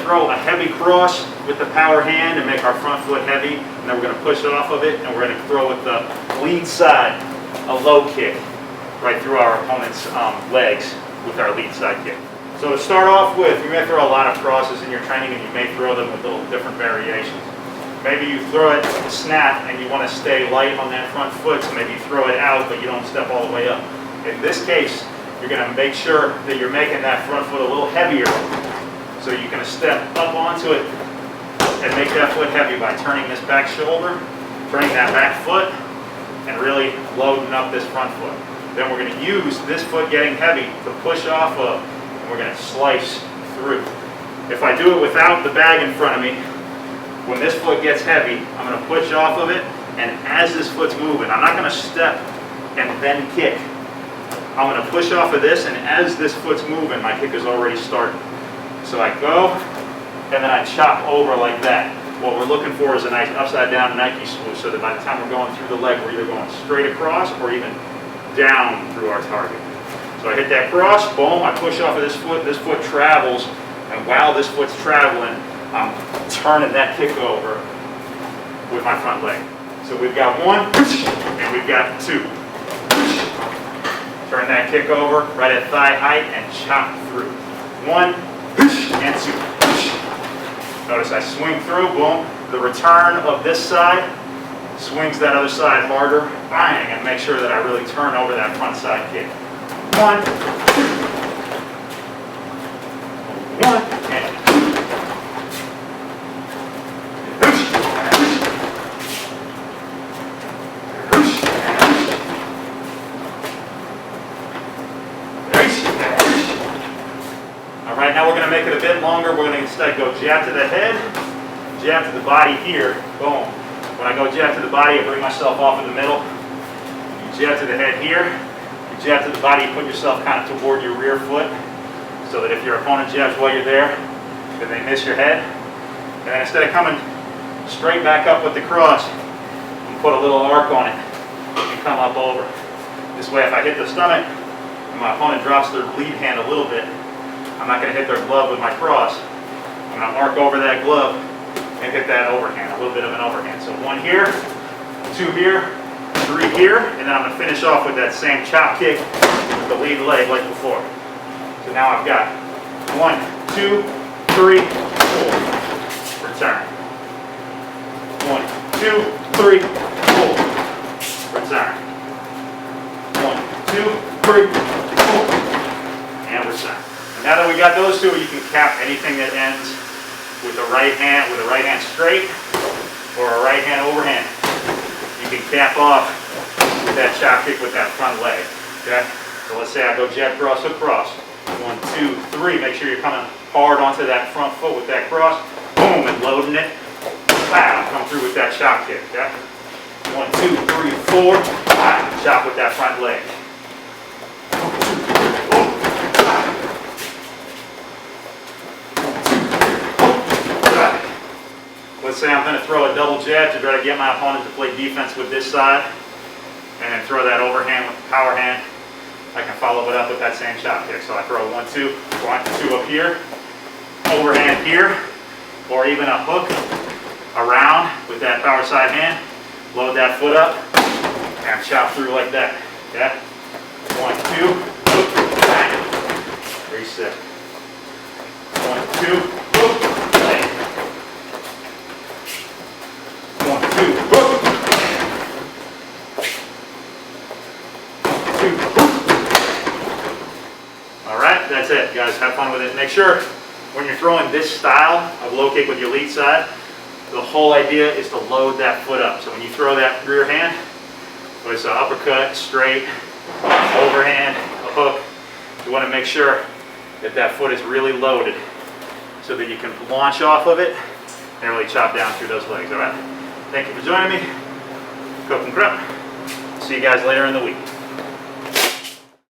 throw a heavy cross with the power hand and make our front foot heavy, and then we're going to push off of it, and we're going to throw with the lead side a low kick right through our opponent's legs with our lead side kick. So to start off with, you may throw a lot of crosses in your training, and you may throw them with little different variations. Maybe you throw it snap and you want to stay light on that front foot, so maybe you throw it out but you don't step all the way up. In this case, you're going to make sure that you're making that front foot a little heavier, so you're going to step up onto it and make that foot heavy by turning this back shoulder, turning that back foot, and really loading up this front foot. Then we're going to use this foot getting heavy to push off of, and we're going to slice through. If I do it without the bag in front of me, when this foot gets heavy, I'm going to push off of it, and as this foot's moving, I'm not going to step and then kick. I'm going to push off of this, and as this foot's moving, my kick is already started. So I go, and then I chop over like that. What we're looking for is a nice upside down Nike swoosh, so that by the time we're going through the leg, we're either going straight across or even down through our target. So I hit that cross, boom, I push off of this foot travels, and while this foot's traveling, I'm turning that kick over with my front leg. So we've got one, and we've got two. Turn that kick over right at thigh height and chop through. One, and two. Notice I swing through, boom. The return of this side swings that other side harder, bang, and make sure that I really turn over that front side kick. One, and Alright, now we're going to make it a bit longer. We're going to instead go jab to the head, jab to the body here, boom. When I go jab to the body, I bring myself off in the middle. You jab to the head here, you jab to the body, you put yourself kind of toward your rear foot, so that if your opponent jabs while you're there, then they miss your head. And then instead of coming straight back up with the cross, you put a little arc on it and come up over. This way, if I hit the stomach and my opponent drops their lead hand a little bit, I'm not going to hit their glove with my cross. I'm going to arc over that glove and hit that overhand, a little bit of an overhand. So one here, two here, three here, and then I'm going to finish off with that same chop kick with the lead leg like before. So now I've got 1, 2, 3, 4. Return. 1, 2, 3, 4. Return. 1, 2, 3, 4. And return. And now that we got those two, you can cap anything that ends with a right hand straight or a right hand overhand. You can cap off with that chop kick with that front leg. Okay? So let's say I go jab cross, hook cross. 1, 2, 3. Make sure you're coming hard onto that front foot with that cross. Boom, and loading it. Wow, come through with that chop kick. Okay? 1, 2, 3, 4. Wow, chop with that front leg. Let's say I'm going to throw a double jab to try to get my opponent to play defense with this side, and then throw that overhand with the power hand. I can follow it up with that same chop kick. So I throw 1, 2, 1, 2 up here, overhand here, or even a hook around with that power side hand. Load that foot up and chop through like that. Okay? 1, 2, hook, bang. Reset. 1, 2, hook, bang. 1, 2, hook. 2, hook. Alright, that's it, guys. Have fun with it. Make sure when you're throwing this style of low kick with your lead side, the whole idea is to load that foot up. So when you throw that rear hand, whether it's an uppercut, straight, overhand, a hook, you want to make sure that that foot is really loaded so that you can launch off of it and really chop down through those legs. Alright? Thank you for joining me. Cook and Crump. See you guys later in the week.